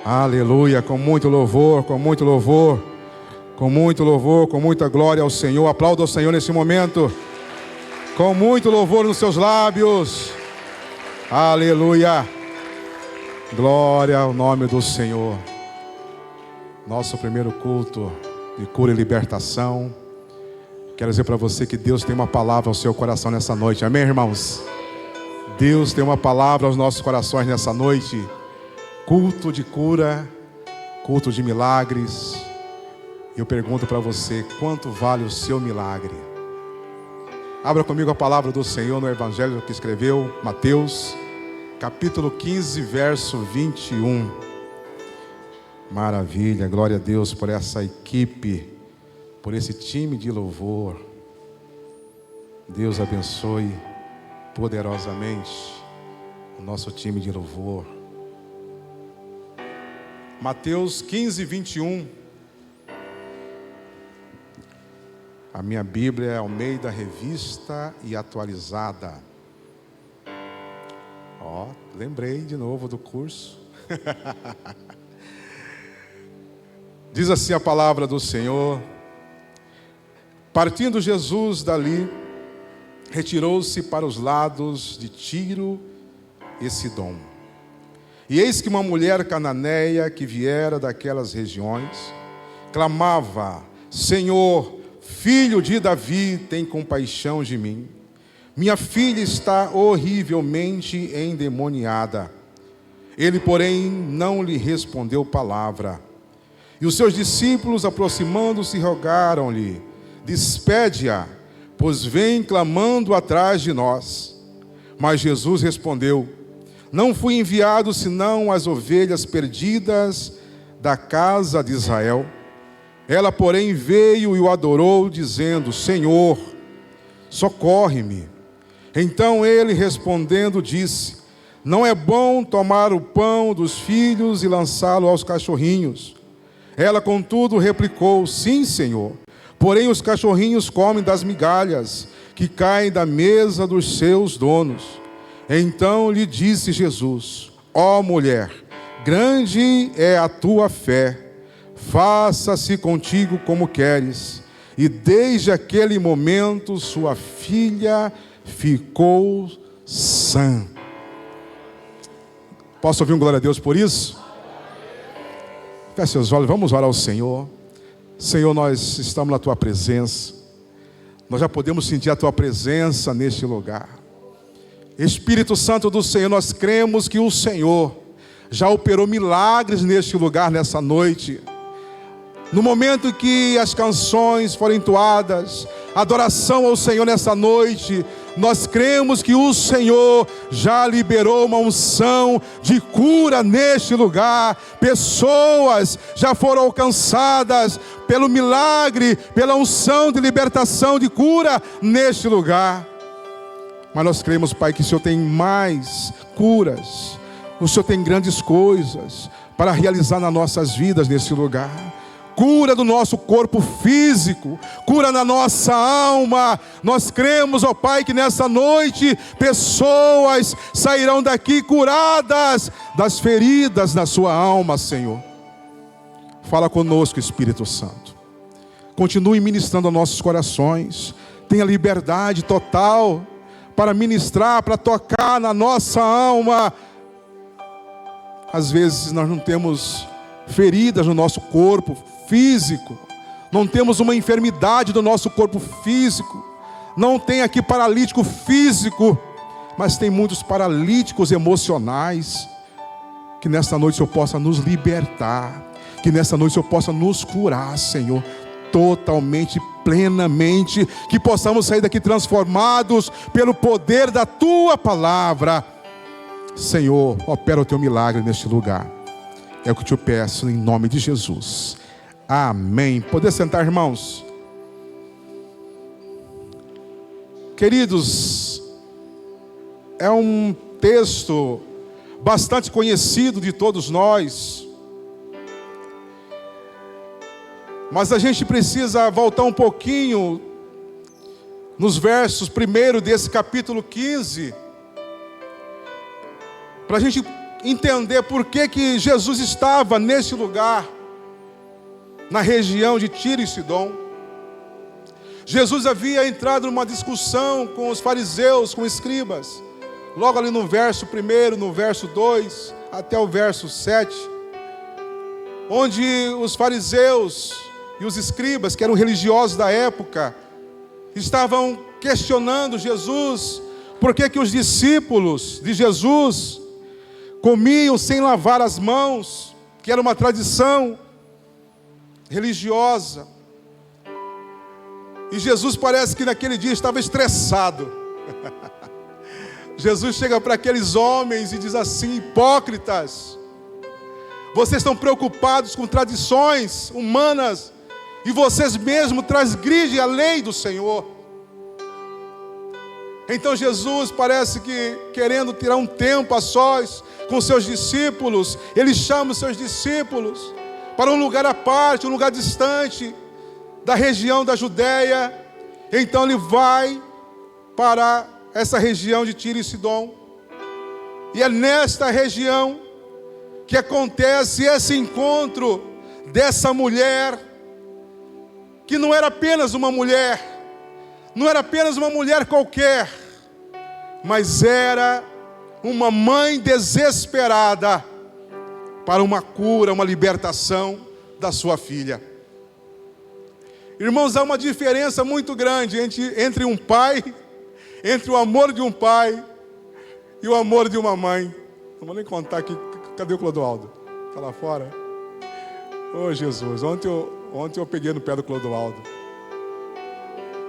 Aleluia, com muito louvor, com muito louvor, com muito louvor, com muita glória ao Senhor. Aplauda ao Senhor nesse momento, com muito louvor nos seus lábios. Aleluia, glória ao nome do Senhor. Nosso primeiro culto de cura e libertação. Quero dizer para você que Deus tem uma palavra ao seu coração nessa noite, amém, irmãos? Deus tem uma palavra aos nossos corações nessa noite. Culto de cura, culto de milagres. Eu pergunto para você, quanto vale o seu milagre? Abra comigo a palavra do Senhor no Evangelho que escreveu Mateus, capítulo 15, verso 21. Maravilha, glória a Deus por essa equipe, por esse time de louvor. Deus abençoe poderosamente o nosso time de louvor. Mateus 15, 21. A minha Bíblia é Almeida Revista e Atualizada. Lembrei de novo do curso. Diz assim a palavra do Senhor: partindo Jesus dali, retirou-se para os lados de Tiro e Sidom. E eis que uma mulher cananeia que viera daquelas regiões clamava: Senhor, filho de Davi, tem compaixão de mim. Minha filha está horrivelmente endemoniada. Ele, porém, não lhe respondeu palavra. E os seus discípulos, aproximando-se, rogaram-lhe: despede-a, pois vem clamando atrás de nós. Mas Jesus respondeu: não fui enviado senão as ovelhas perdidas da casa de Israel. Ela, porém, veio e o adorou, dizendo: Senhor, socorre-me. Então ele, respondendo, disse: não é bom tomar o pão dos filhos e lançá-lo aos cachorrinhos. Ela, contudo, replicou: sim, Senhor, porém os cachorrinhos comem das migalhas que caem da mesa dos seus donos. Então lhe disse Jesus: ó mulher, grande é a tua fé, faça-se contigo como queres. E desde aquele momento sua filha ficou sã. Posso ouvir um glória a Deus por isso? Feche seus olhos, vamos orar ao Senhor. Senhor, nós estamos na tua presença. Nós já podemos sentir a tua presença neste lugar. Espírito Santo do Senhor, nós cremos que o Senhor já operou milagres neste lugar, nessa noite. No momento em que as canções foram entoadas, adoração ao Senhor nessa noite, nós cremos que o Senhor já liberou uma unção de cura neste lugar. Pessoas já foram alcançadas pelo milagre, pela unção de libertação, de cura neste lugar. Mas nós cremos, Pai, que o Senhor tem mais curas, o Senhor tem grandes coisas para realizar nas nossas vidas nesse lugar. Cura do nosso corpo físico, cura na nossa alma. Nós cremos, ó Pai, que nessa noite pessoas sairão daqui curadas das feridas na sua alma, Senhor. Fala conosco, Espírito Santo. Continue ministrando aos nossos corações. Tenha liberdade total para ministrar, para tocar na nossa alma. Às vezes nós não temos feridas no nosso corpo físico, não temos uma enfermidade do nosso corpo físico, não tem aqui paralítico físico, mas tem muitos paralíticos emocionais. Que nesta noite o Senhor possa nos libertar, que nesta noite o Senhor possa nos curar, Senhor, totalmente, plenamente, que possamos sair daqui transformados pelo poder da tua palavra. Senhor, opera o teu milagre neste lugar, é o que eu te peço em nome de Jesus, amém. Poder sentar, irmãos. Queridos, é um texto bastante conhecido de todos nós, mas a gente precisa voltar um pouquinho nos versos primeiro desse capítulo 15, para a gente entender por que Jesus estava nesse lugar, na região de Tiro e Sidom. Jesus havia entrado numa discussão com os fariseus, com os escribas, logo ali no verso 1, no verso 2, até o verso 7, onde os fariseus e os escribas, que eram religiosos da época, estavam questionando Jesus, por que os discípulos de Jesus comiam sem lavar as mãos, que era uma tradição religiosa. E Jesus parece que naquele dia estava estressado. Jesus chega para aqueles homens e diz assim: hipócritas, vocês estão preocupados com tradições humanas e vocês mesmos transgridem a lei do Senhor. Então Jesus parece que querendo tirar um tempo a sós com seus discípulos, ele chama os seus discípulos para um lugar à parte, um lugar distante da região da Judéia. Então ele vai para essa região de Tiro e Sidom, e é nesta região que acontece esse encontro dessa mulher, que não era apenas uma mulher, não era apenas uma mulher qualquer, mas era uma mãe desesperada para uma cura, uma libertação da sua filha. Irmãos, há uma diferença muito grande entre um pai, entre o amor de um pai e o amor de uma mãe. Não vou nem contar aqui. Cadê o Clodoaldo? Está lá fora? Oh Jesus, ontem eu peguei no pé do Clodoaldo.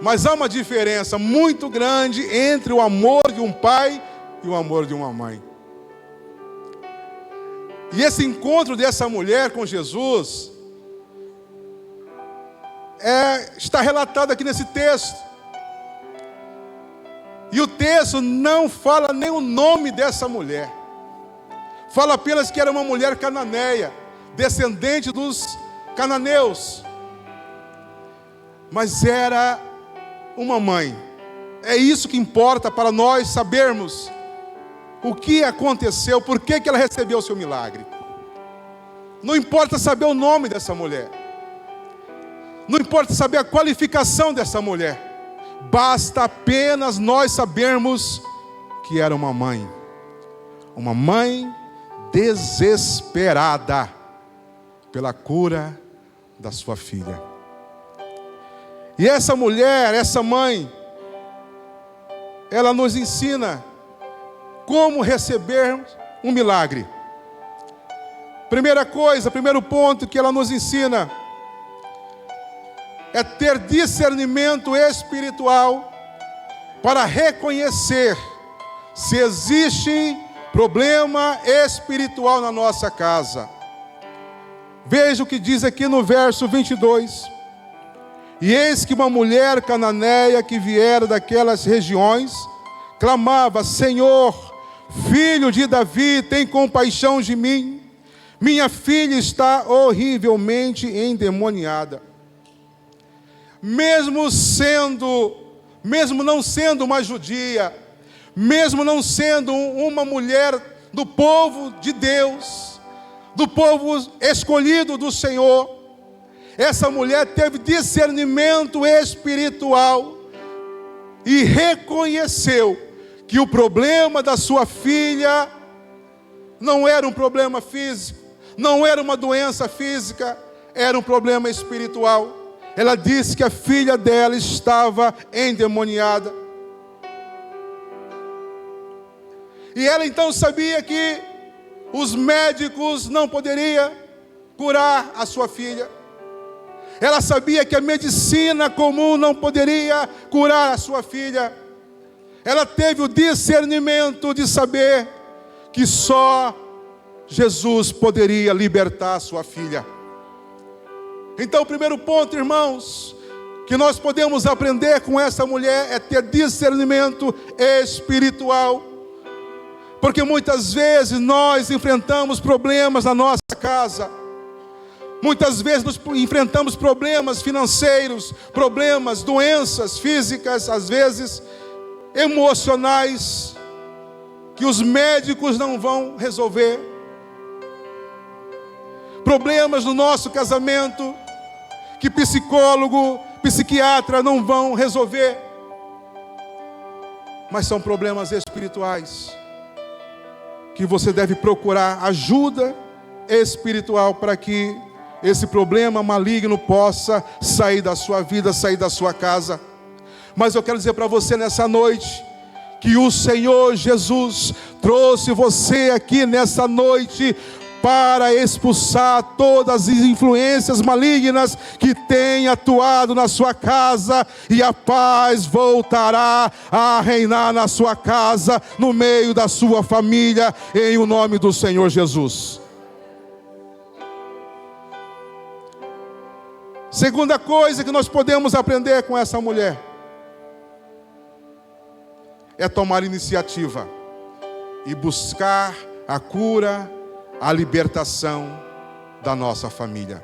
Mas há uma diferença muito grande entre o amor de um pai e o amor de uma mãe. E esse encontro dessa mulher com Jesus está relatado aqui nesse texto. E o texto não fala nem o nome dessa mulher. Fala apenas que era uma mulher cananeia, descendente dos cananeus. Mas era uma mãe. É isso que importa para nós sabermos o que aconteceu, por que ela recebeu o seu milagre. Não importa saber o nome dessa mulher. Não importa saber a qualificação dessa mulher. Basta apenas nós sabermos que era uma mãe desesperada pela cura da sua filha. E essa mulher, essa mãe, ela nos ensina como receber um milagre. Primeira coisa, primeiro ponto que ela nos ensina é ter discernimento espiritual para reconhecer se existe problema espiritual na nossa casa. Veja o que diz aqui no verso 22. E eis que uma mulher cananeia que viera daquelas regiões clamava: Senhor, filho de Davi, tem compaixão de mim. Minha filha está horrivelmente endemoniada. Mesmo não sendo uma judia, mesmo não sendo uma mulher do povo de Deus, do povo escolhido do Senhor, essa mulher teve discernimento espiritual e reconheceu que o problema da sua filha não era um problema físico, não era uma doença física, era um problema espiritual. Ela disse que a filha dela estava endemoniada. E ela então sabia que os médicos não poderiam curar a sua filha. Ela sabia que a medicina comum não poderia curar a sua filha. Ela teve o discernimento de saber que só Jesus poderia libertar a sua filha. Então o primeiro ponto, irmãos, que nós podemos aprender com essa mulher é ter discernimento espiritual. Porque muitas vezes nós enfrentamos problemas na nossa casa. Muitas vezes nós enfrentamos problemas financeiros, problemas, doenças físicas, às vezes emocionais. que os médicos não vão resolver, problemas no nosso casamento que psicólogo, psiquiatra não vão resolver, mas são problemas espirituais que você deve procurar ajuda espiritual para que esse problema maligno possa sair da sua vida, sair da sua casa. Mas eu quero dizer para você nessa noite que o Senhor Jesus trouxe você aqui nessa noite para expulsar todas as influências malignas que têm atuado na sua casa, e a paz voltará a reinar na sua casa, no meio da sua família, em o nome do Senhor Jesus. Segunda coisa que nós podemos aprender com essa mulher é tomar iniciativa e buscar a cura, a libertação da nossa família.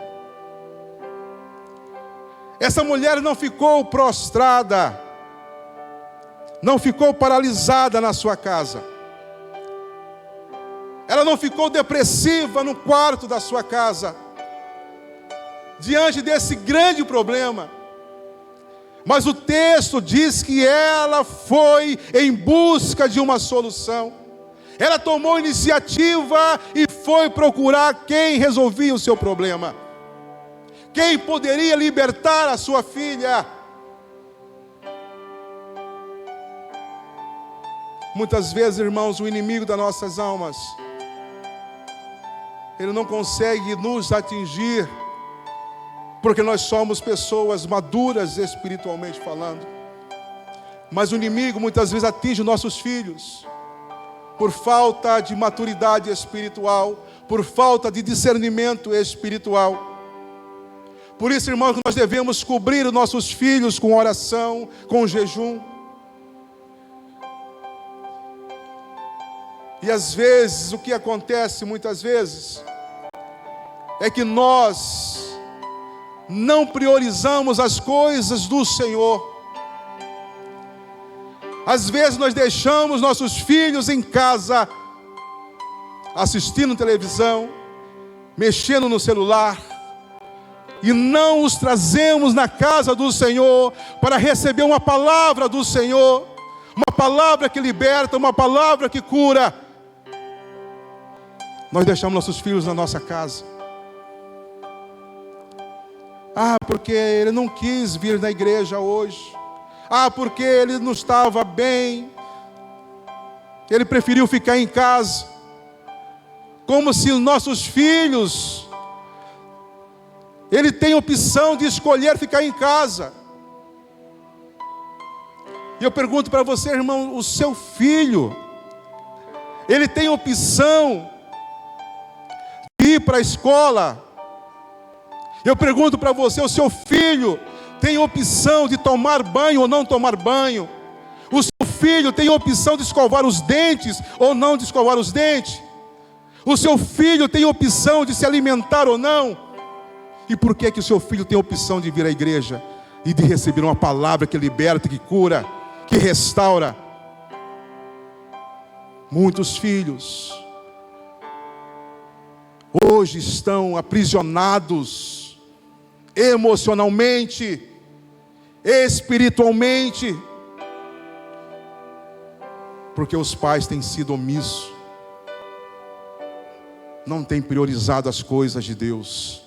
Essa mulher não ficou prostrada, não ficou paralisada na sua casa. Ela não ficou depressiva no quarto da sua casa, diante desse grande problema. Mas o texto diz que ela foi em busca de uma solução. Ela tomou iniciativa e foi procurar quem resolvia o seu problema, quem poderia libertar a sua filha. Muitas vezes, irmãos, o inimigo das nossas almas, ele não consegue nos atingir, porque nós somos pessoas maduras espiritualmente falando. Mas o inimigo muitas vezes atinge nossos filhos por falta de maturidade espiritual, por falta de discernimento espiritual. Por isso, irmãos, nós devemos cobrir os nossos filhos com oração, com jejum. E às vezes, o que acontece muitas vezes é que nós não priorizamos as coisas do Senhor. Às vezes nós deixamos nossos filhos em casa, assistindo televisão, mexendo no celular, e não os trazemos na casa do Senhor para receber uma palavra do Senhor, uma palavra que liberta, uma palavra que cura. Nós deixamos nossos filhos na nossa casa. Porque ele não quis vir na igreja hoje. Porque ele não estava bem, ele preferiu ficar em casa. Como se os nossos filhos, ele tem opção de escolher ficar em casa. E eu pergunto para você, irmão, o seu filho, ele tem opção de ir para a escola? Eu pergunto para você, o seu filho tem opção de tomar banho ou não tomar banho? O seu filho tem opção de escovar os dentes ou não de escovar os dentes? O seu filho tem opção de se alimentar ou não? E por que que o seu filho tem opção de vir à igreja e de receber uma palavra que liberta, que cura, que restaura? Muitos filhos hoje estão aprisionados emocionalmente, espiritualmente, porque os pais têm sido omissos, não têm priorizado as coisas de Deus.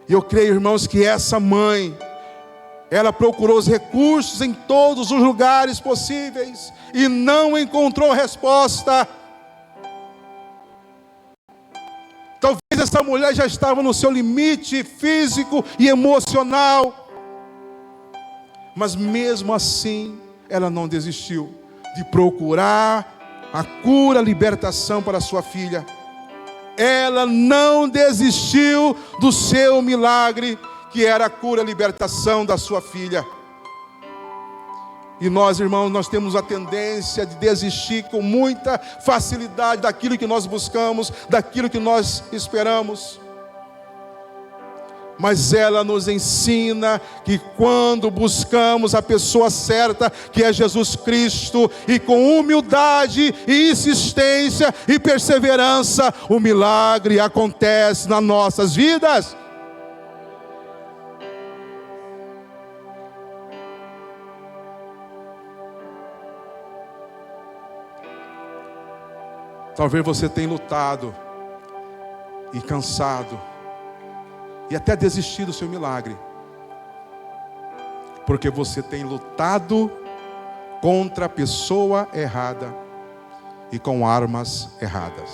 E eu creio, irmãos, que essa mãe, ela procurou os recursos em todos os lugares possíveis e não encontrou resposta. Talvez essa mulher já estava no seu limite físico e emocional, mas mesmo assim ela não desistiu de procurar a cura, a libertação para a sua filha. Ela não desistiu do seu milagre, que era a cura, a libertação da sua filha. E nós, irmãos, nós temos a tendência de desistir com muita facilidade daquilo que nós buscamos, daquilo que nós esperamos. Mas ela nos ensina que quando buscamos a pessoa certa, que é Jesus Cristo, e com humildade e insistência e perseverança, o milagre acontece nas nossas vidas. Talvez você tenha lutado e cansado e até desistir do seu milagre, porque você tem lutado contra a pessoa errada e com armas erradas.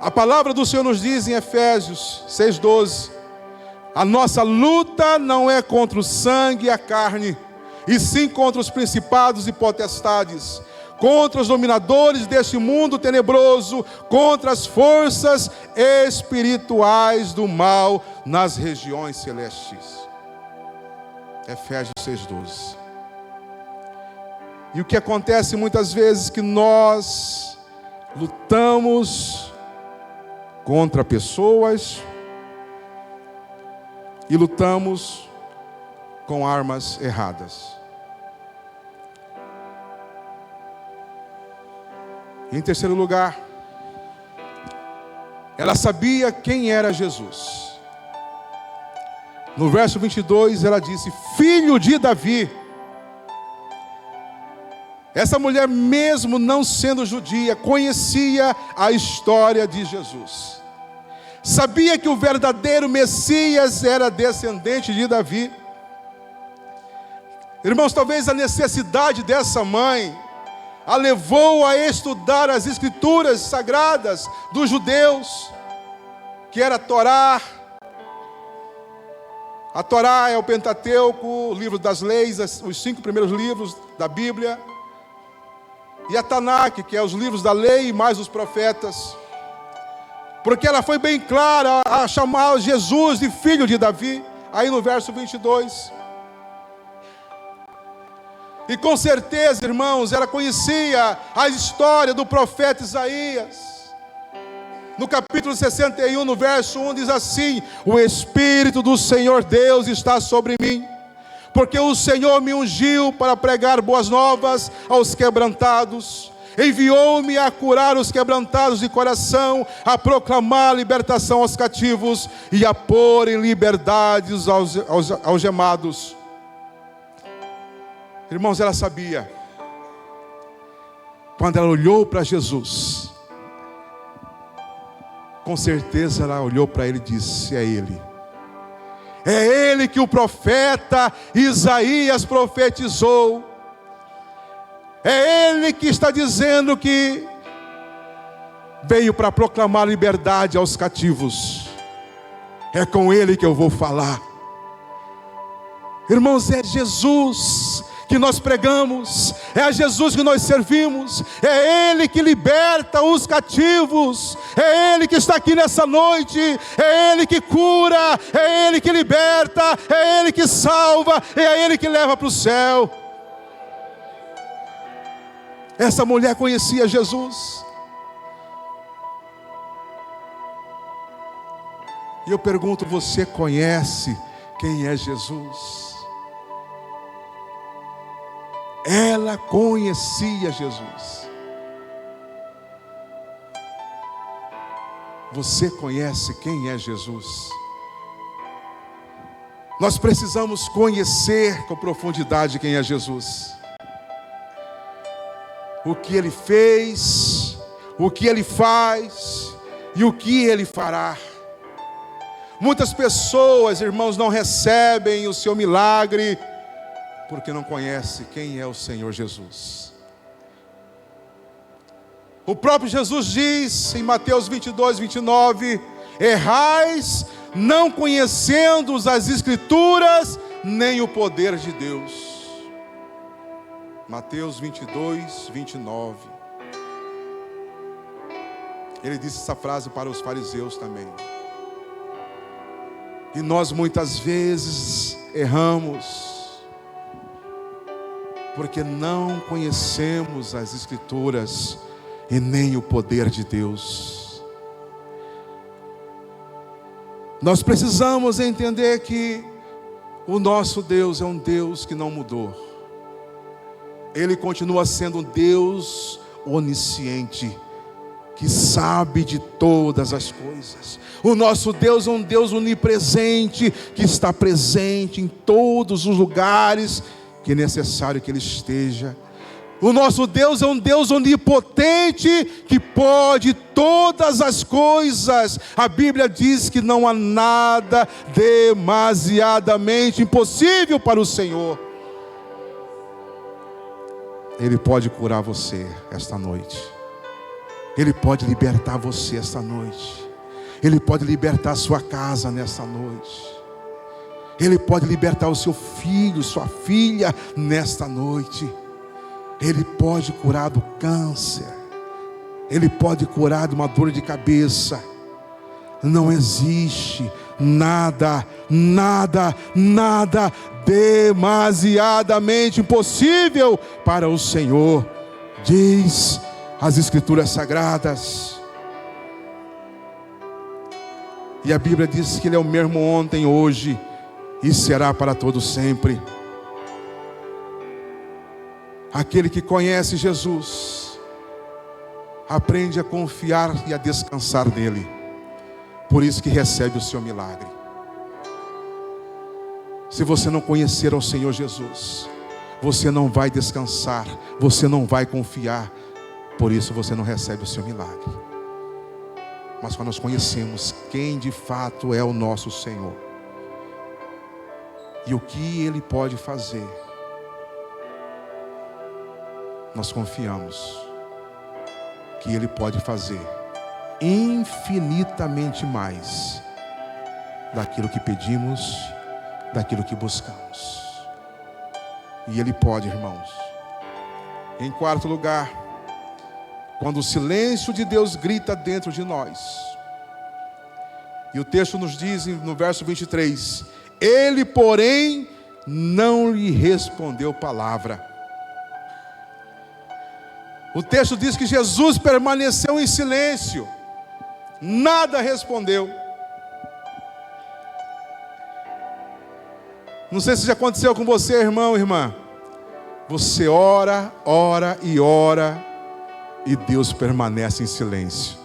A palavra do Senhor nos diz em Efésios 6,12: a nossa luta não é contra o sangue e a carne, e sim contra os principados e potestades, contra os dominadores deste mundo tenebroso, contra as forças espirituais do mal nas regiões celestes. Efésios 6,12. E o que acontece muitas vezes é que nós lutamos contra pessoas e lutamos com armas erradas. Em terceiro lugar, ela sabia quem era Jesus. No verso 22 ela disse: filho de Davi. Essa mulher, mesmo não sendo judia, conhecia a história de Jesus. Sabia que o verdadeiro Messias era descendente de Davi. Irmãos, talvez a necessidade dessa mãe a levou a estudar as escrituras sagradas dos judeus, que era a Torá. A Torá é o Pentateuco, o livro das leis, os 5 primeiros livros da Bíblia. E a Tanakh, que é os livros da lei mais os profetas. Porque ela foi bem clara a chamar Jesus de filho de Davi, aí no verso 22. E com certeza, irmãos, ela conhecia a história do profeta Isaías. No capítulo 61, no verso 1, diz assim: o Espírito do Senhor Deus está sobre mim, porque o Senhor me ungiu para pregar boas novas aos quebrantados. Enviou-me a curar os quebrantados de coração, a proclamar a libertação aos cativos e a pôr em liberdade os algemados. Irmãos, ela sabia. Quando ela olhou para Jesus, com certeza ela olhou para ele e disse: é ele. É ele que o profeta Isaías profetizou. É ele que está dizendo que veio para proclamar liberdade aos cativos. É com ele que eu vou falar. Irmãos, é Jesus que nós pregamos, é a Jesus que nós servimos, é Ele que liberta os cativos, é Ele que está aqui nessa noite, é Ele que cura, é Ele que liberta, é Ele que salva, é Ele que leva para o céu. Essa mulher conhecia Jesus. E eu pergunto: você conhece quem é Jesus? Ela conhecia Jesus. Você conhece quem é Jesus? Nós precisamos conhecer com profundidade quem é Jesus. O que Ele fez, o que Ele faz e o que Ele fará. Muitas pessoas, irmãos, não recebem o seu milagre porque não conhece quem é o Senhor Jesus. O próprio Jesus diz em Mateus 22, 29: errais não conhecendo as Escrituras, nem o poder de Deus. Mateus 22, 29. Ele disse essa frase para os fariseus também. E nós muitas vezes erramos porque não conhecemos as Escrituras e nem o poder de Deus. Nós precisamos entender que o nosso Deus é um Deus que não mudou. Ele continua sendo um Deus onisciente, que sabe de todas as coisas. O nosso Deus é um Deus onipresente, que está presente em todos os lugares que é necessário que Ele esteja. O nosso Deus é um Deus onipotente, que pode todas as coisas. A Bíblia diz que não há nada demasiadamente impossível para o Senhor. Ele pode curar você esta noite. Ele pode libertar você esta noite. Ele pode libertar a sua casa nesta noite. Ele pode libertar o seu filho, sua filha nesta noite. Ele pode curar do câncer. Ele pode curar de uma dor de cabeça. Não existe nada demasiadamente impossível para o Senhor, diz as Escrituras Sagradas. E a Bíblia diz que Ele é o mesmo ontem, hoje e será para todo sempre. Aquele que conhece Jesus aprende a confiar e a descansar nele. Por isso que recebe o seu milagre. Se você não conhecer ao Senhor Jesus, você não vai descansar, você não vai confiar. Por isso você não recebe o seu milagre. Mas quando nós conhecemos quem de fato é o nosso Senhor e o que Ele pode fazer, nós confiamos que Ele pode fazer infinitamente mais daquilo que pedimos, daquilo que buscamos. E Ele pode, irmãos. Em quarto lugar, quando o silêncio de Deus grita dentro de nós, e o texto nos diz no verso 23, Ele, porém, não lhe respondeu palavra. O texto diz que Jesus permaneceu em silêncio, nada respondeu. Não sei se já aconteceu com você, irmão, irmã. Você ora, ora e ora, e Deus permanece em silêncio.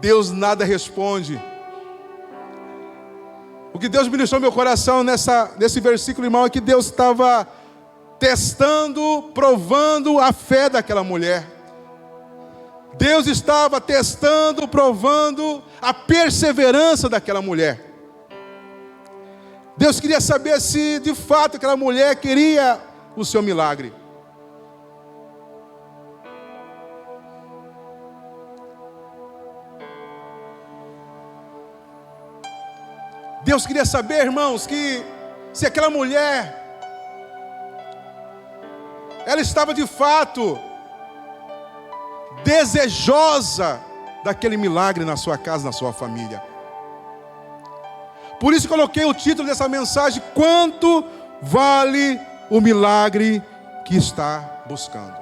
Deus nada responde. O que Deus ministrou no meu coração nesse versículo, irmão, é que Deus estava testando, provando a fé daquela mulher. Deus estava testando, provando a perseverança daquela mulher. Deus queria saber se de fato aquela mulher queria o seu milagre. Deus queria saber, irmãos, que se aquela mulher, ela estava de fato desejosa daquele milagre na sua casa, na sua família. Por isso coloquei o título dessa mensagem: quanto vale o milagre que está buscando?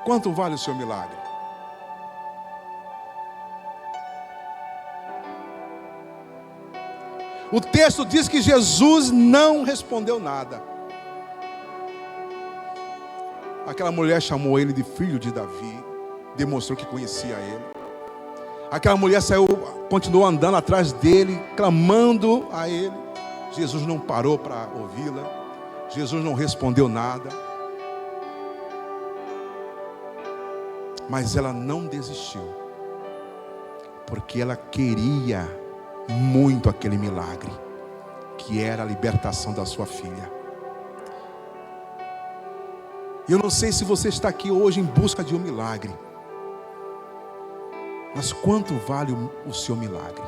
Quanto vale o seu milagre? O texto diz que Jesus não respondeu nada. Aquela mulher chamou ele de filho de Davi, demonstrou que conhecia ele. Aquela mulher continuou andando atrás dele, clamando a ele. Jesus não parou para ouvi-la. Jesus não respondeu nada. Mas ela não desistiu, porque ela queria muito aquele milagre, que era a libertação da sua filha. Eu não sei se você está aqui hoje em busca de um milagre, mas quanto vale o seu milagre?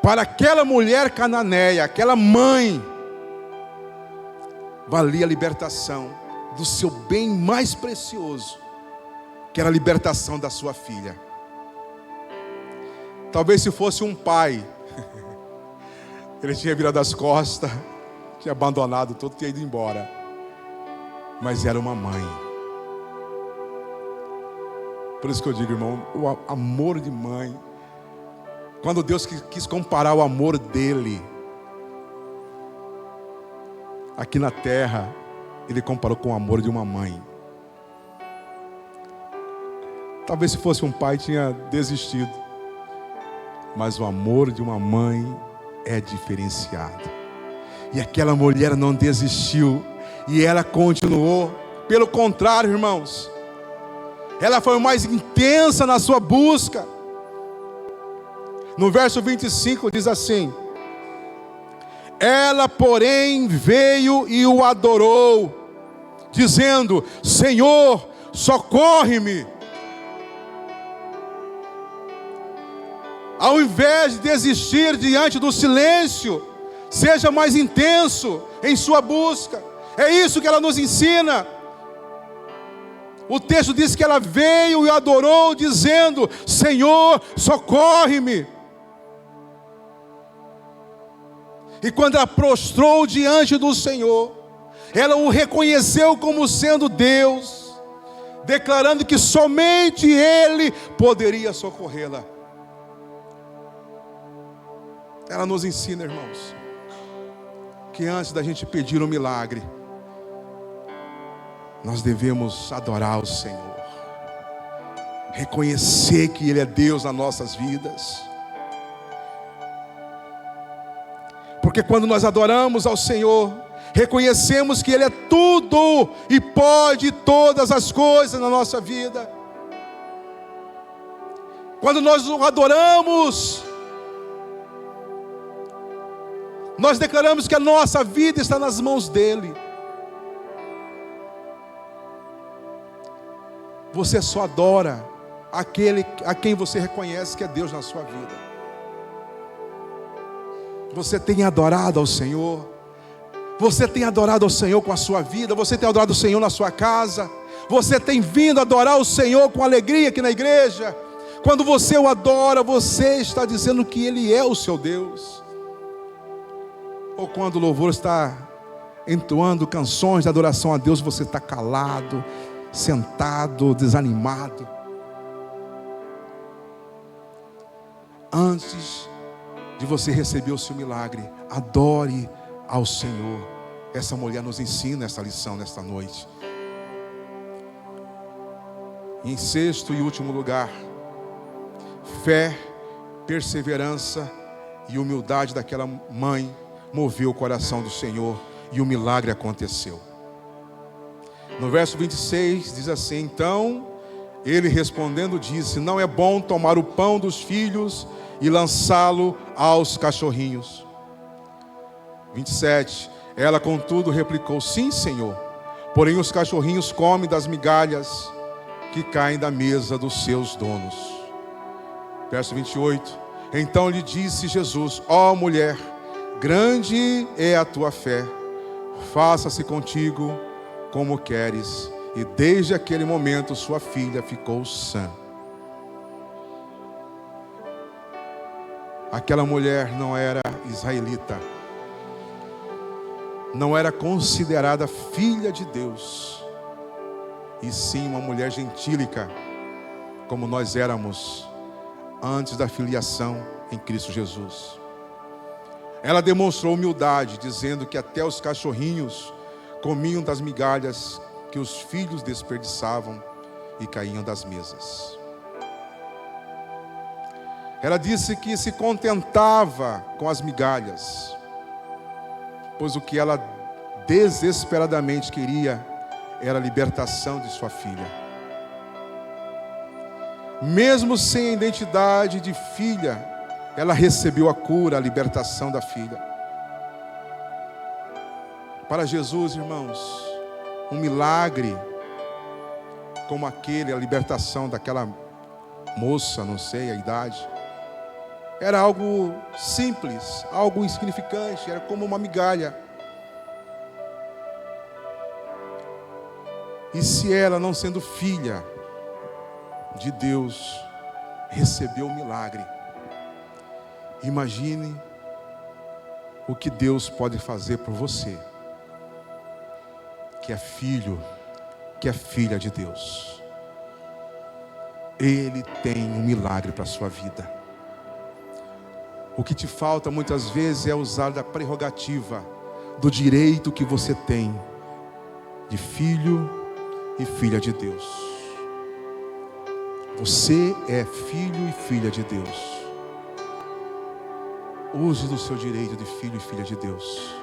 Para aquela mulher cananeia, aquela mãe, valia a libertação do seu bem mais precioso, que era a libertação da sua filha. Talvez se fosse um pai, Ele tinha virado as costas, tinha abandonado tudo, tinha ido embora. Mas era uma mãe. Por isso que eu digo, irmão, o amor de mãe. Quando Deus quis comparar o amor dele aqui na terra, Ele comparou com o amor de uma mãe. Talvez se fosse um pai tinha desistido, mas o amor de uma mãe é diferenciado. E aquela mulher não desistiu, e ela continuou. Pelo contrário, irmãos, ela foi mais intensa na sua busca. No verso 25 diz assim: ela, porém, veio e o adorou, dizendo: Senhor, socorre-me. Ao invés de desistir diante do silêncio, seja mais intenso em sua busca. É isso que ela nos ensina. O texto diz que ela veio e adorou, dizendo: Senhor, socorre-me. E quando ela prostrou diante do Senhor, ela o reconheceu como sendo Deus, declarando que somente Ele poderia socorrê-la. Ela nos ensina, irmãos, que antes da gente pedir um milagre, nós devemos adorar o Senhor, reconhecer que Ele é Deus nas nossas vidas. Porque quando nós adoramos ao Senhor, reconhecemos que Ele é tudo e pode todas as coisas na nossa vida. Quando nós o adoramos, nós declaramos que a nossa vida está nas mãos dEle. Você só adora aquele a quem você reconhece que é Deus na sua vida. Você tem adorado ao Senhor? Você tem adorado ao Senhor com a sua vida? Você tem adorado ao Senhor na sua casa? Você tem vindo adorar o Senhor com alegria aqui na igreja? Quando você o adora, você está dizendo que Ele é o seu Deus. Ou quando o louvor está entoando canções de adoração a Deus, você está calado, sentado, desanimado. Antes de você receber o seu milagre, adore ao Senhor. Essa mulher nos ensina essa lição nesta noite. Em sexto e último lugar, fé, perseverança e humildade daquela mãe moveu o coração do Senhor e o milagre aconteceu. No verso 26 diz assim: então ele respondendo disse: não é bom tomar o pão dos filhos e lançá-lo aos cachorrinhos. 27, ela contudo replicou: sim, Senhor, porém os cachorrinhos comem das migalhas que caem da mesa dos seus donos. Verso 28, então lhe disse Jesus: ó mulher, grande é a tua fé, faça-se contigo como queres. E desde aquele momento sua filha ficou sã. Aquela mulher não era israelita, não era considerada filha de Deus, e sim uma mulher gentílica, como nós éramos antes da filiação em Cristo Jesus. Ela demonstrou humildade, dizendo que até os cachorrinhos comiam das migalhas que os filhos desperdiçavam e caíam das mesas. Ela disse que se contentava com as migalhas, pois o que ela desesperadamente queria era a libertação de sua filha. Mesmo sem a identidade de filha, ela recebeu a cura, a libertação da filha. Para Jesus, irmãos, um milagre como aquele, a libertação daquela moça, não sei a idade, era algo simples, algo insignificante, era como uma migalha. E se ela, não sendo filha de Deus, recebeu o milagre, imagine o que Deus pode fazer por você, que é filho, que é filha de Deus. Ele tem um milagre para a sua vida. O que te falta muitas vezes é usar da prerrogativa, do direito que você tem de filho e filha de Deus. Você é filho e filha de Deus. Use do seu direito de filho e filha de Deus.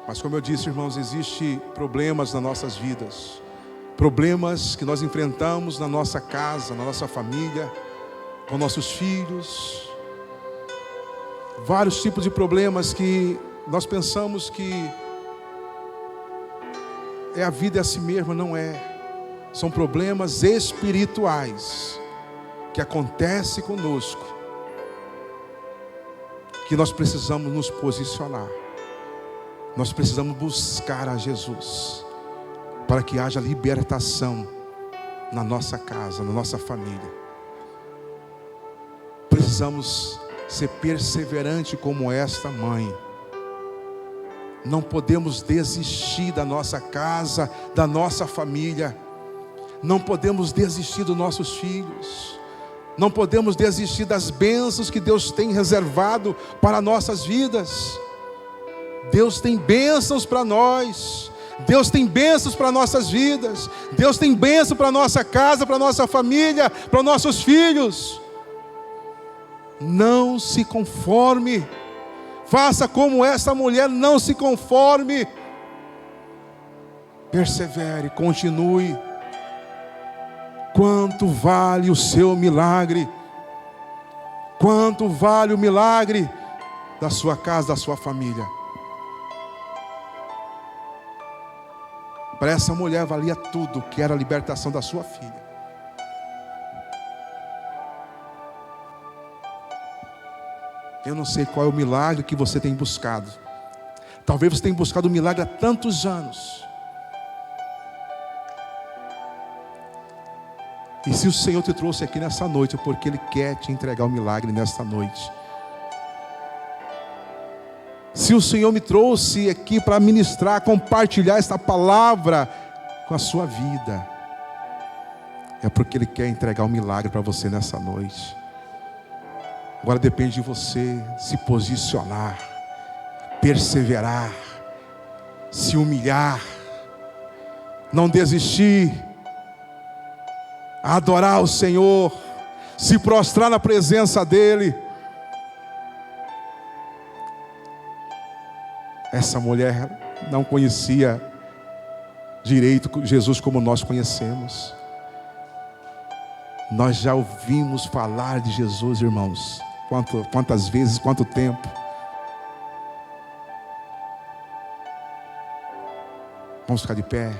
Mas como eu disse, irmãos, existem problemas nas nossas vidas. Problemas que nós enfrentamos na nossa casa, na nossa família, com nossos filhos. Vários tipos de problemas que nós pensamos que a vida é assim mesmo, não é. São problemas espirituais que acontecem conosco, que nós precisamos nos posicionar. Nós precisamos buscar a Jesus, para que haja libertação na nossa casa, na nossa família. Precisamos ser perseverantes como esta mãe. Não podemos desistir da nossa casa, da nossa família. Não podemos desistir dos nossos filhos. Não podemos desistir das bênçãos que Deus tem reservado para nossas vidas. Deus tem bênçãos para nós. Deus tem bênçãos para nossas vidas. Deus tem bênção para nossa casa, para nossa família, para nossos filhos. Não se conforme. Faça como essa mulher, não se conforme. Persevere, continue. Quanto vale o seu milagre? Quanto vale o milagre da sua casa, da sua família? Para essa mulher valia tudo, que era a libertação da sua filha. Eu não sei qual é o milagre que você tem buscado. Talvez você tenha buscado o milagre há tantos anos. E se o Senhor te trouxe aqui nessa noite, é porque Ele quer te entregar o milagre nesta noite. Se o Senhor me trouxe aqui para ministrar, compartilhar esta palavra com a sua vida, é porque Ele quer entregar o milagre para você nessa noite. Agora depende de você se posicionar, perseverar, se humilhar, não desistir, adorar o Senhor, se prostrar na presença dEle. Essa mulher não conhecia direito Jesus como nós conhecemos. Nós já ouvimos falar de Jesus, irmãos. Quantas vezes, quanto tempo. Vamos ficar de pé.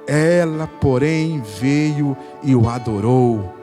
Ela, porém, veio e o adorou.